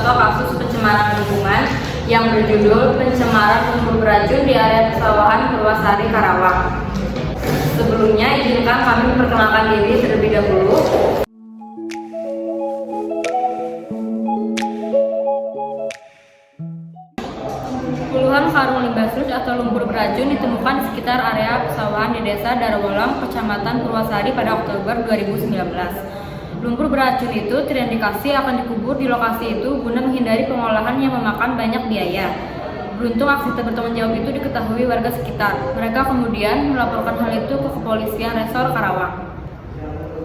memantau kasus pencemaran lingkungan yang berjudul Pencemaran Lumpur Beracun di Area Persawahan Purwasari, Karawang. Sebelumnya, izinkan kami memperkenalkan diri terlebih dahulu. Puluhan karung limbah sludge atau lumpur beracun ditemukan di sekitar area persawahan di Desa Darawolam, Kecamatan Purwasari pada Oktober 2019. Lumpur beracun itu terindikasi akan dikubur di lokasi itu guna menghindari pengolahan yang memakan banyak biaya. Beruntung aksi tak bertanggung jawab itu diketahui warga sekitar. Mereka kemudian melaporkan hal itu ke Kepolisian Resor Karawang.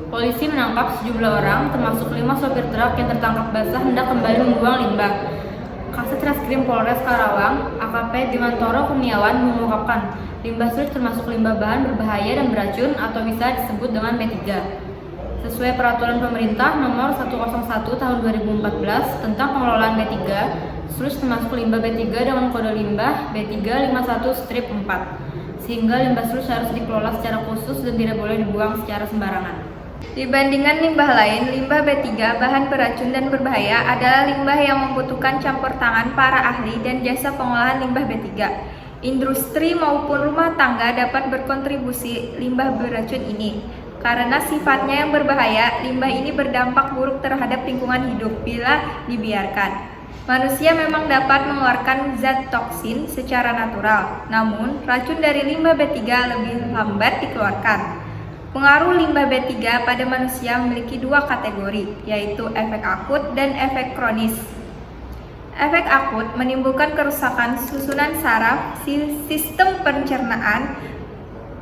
Polisi menangkap sejumlah orang, termasuk 5 sopir truk yang tertangkap basah hendak kembali membuang limbah. Kasat Reskrim Polres Karawang, AKP Bimantoro Kurniawan mengungkapkan, limbah sludge termasuk limbah bahan berbahaya dan beracun atau bisa disebut dengan B3. Sesuai peraturan pemerintah nomor 101 tahun 2014 tentang pengelolaan B3, sludge termasuk limbah B3 dengan kode limbah B351-4, sehingga limbah sludge harus dikelola secara khusus dan tidak boleh dibuang secara sembarangan. Dibandingkan limbah lain, limbah B3 bahan beracun dan berbahaya adalah limbah yang membutuhkan campur tangan para ahli dan jasa pengolahan limbah B3. Industri maupun rumah tangga dapat berkontribusi limbah beracun ini. Karena sifatnya yang berbahaya, limbah ini berdampak buruk terhadap lingkungan hidup bila dibiarkan. Manusia memang dapat mengeluarkan zat toksin secara natural, namun racun dari limbah B3 lebih lambat dikeluarkan. Pengaruh limbah B3 pada manusia memiliki 2 kategori, yaitu efek akut dan efek kronis. Efek akut menimbulkan kerusakan susunan saraf, sistem pencernaan,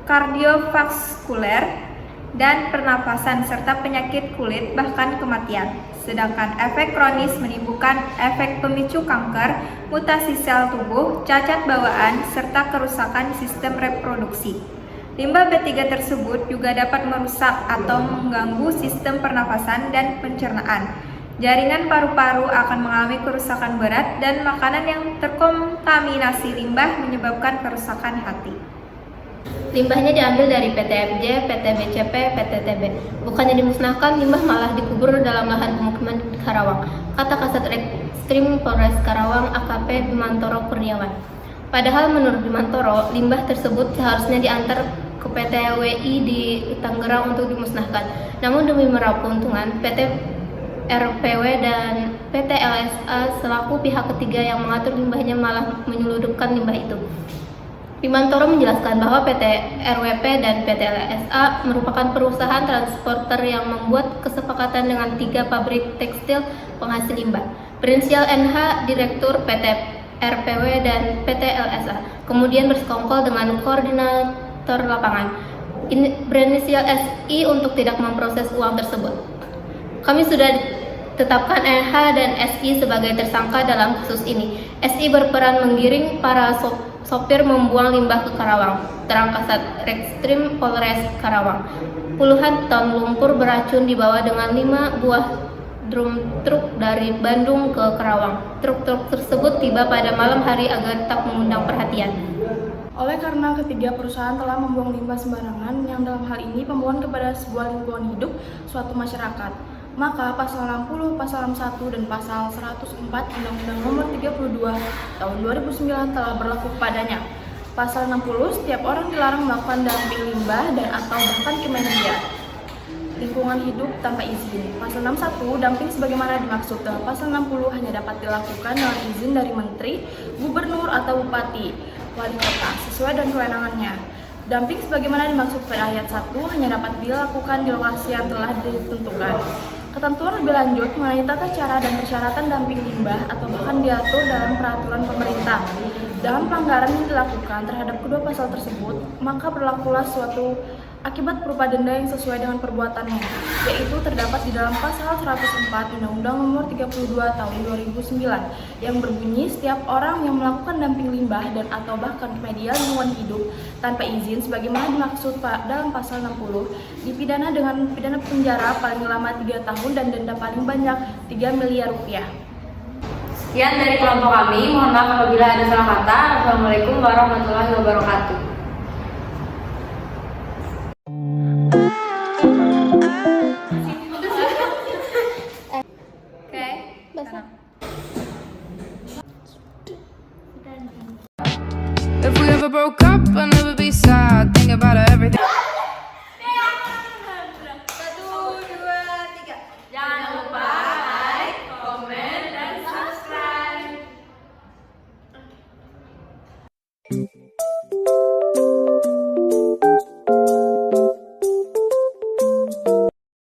kardiovaskuler, dan pernafasan serta penyakit kulit bahkan kematian. Sedangkan efek kronis menimbulkan efek pemicu kanker, mutasi sel tubuh, cacat bawaan, serta kerusakan sistem reproduksi. Limbah B3 tersebut juga dapat merusak atau mengganggu sistem pernafasan dan pencernaan. Jaringan paru-paru akan mengalami kerusakan berat dan makanan yang terkontaminasi limbah menyebabkan kerusakan hati. Limbahnya diambil dari PT FJ, PT BCP, PT TB. Bukannya dimusnahkan, limbah malah dikubur dalam lahan pemukiman di Karawang, kata Kasat Reskrim Polres Karawang AKP Bimantoro Kurniawan. Padahal menurut Bimantoro, limbah tersebut seharusnya diantar ke PT WI di Tangerang untuk dimusnahkan. Namun demi meraup keuntungan, PT RPW dan PT LSA selaku pihak ketiga yang mengatur limbahnya malah menyeludupkan limbah itu. Bimantoro menjelaskan bahwa PT RWP dan PT LSA merupakan perusahaan transporter yang membuat kesepakatan dengan 3 pabrik tekstil penghasil limbah. Berinisial NH, Direktur PT RPW dan PT LSA, kemudian bersekongkol dengan koordinator lapangan berinisial SI untuk tidak memproses uang tersebut. Kami sudah tetapkan NH dan SI sebagai tersangka dalam kasus ini. SI berperan menggiring para sopir membuang limbah ke Karawang, terang Kasat Reskrim Polres Karawang. Puluhan ton lumpur beracun dibawa dengan 5 buah drum truk dari Bandung ke Karawang. Truk-truk tersebut tiba pada malam hari agar tak mengundang perhatian. Oleh karena ketiga perusahaan telah membuang limbah sembarangan yang dalam hal ini pembuangan kepada sebuah lingkungan hidup suatu masyarakat, maka Pasal 60, Pasal 61, dan Pasal 104 Undang-Undang Nomor 32 Tahun 2009 telah berlaku padanya. Pasal 60, setiap orang dilarang melakukan dumping limbah dan atau bahkan kemedia lingkungan hidup tanpa izin. Pasal 61, dumping sebagaimana dimaksud dalam Pasal 60 hanya dapat dilakukan dengan izin dari Menteri, Gubernur, atau Bupati, Wali Kota, sesuai dengan kewenangannya. Dumping sebagaimana dimaksud pada ayat 1 hanya dapat dilakukan di lokasi yang telah ditentukan. Ketentuan lebih lanjut mengenai tata cara dan persyaratan dumping limbah atau bahkan diatur dalam peraturan pemerintah. Dalam pelanggaran yang dilakukan terhadap kedua pasal tersebut, maka berlakulah suatu akibat berupa denda yang sesuai dengan perbuatannya, yaitu terdapat di dalam Pasal 104 Undang-Undang Nomor 32 Tahun 2009 yang berbunyi setiap orang yang melakukan dumping limbah dan atau bahkan media lingkungan hidup tanpa izin sebagaimana dimaksud dalam Pasal 60 dipidana dengan pidana penjara paling lama 3 tahun dan denda paling banyak 3 miliar rupiah. Sekian dari kelompok kami, mohon maaf apabila ada salah kata. Assalamualaikum warahmatullahi wabarakatuh.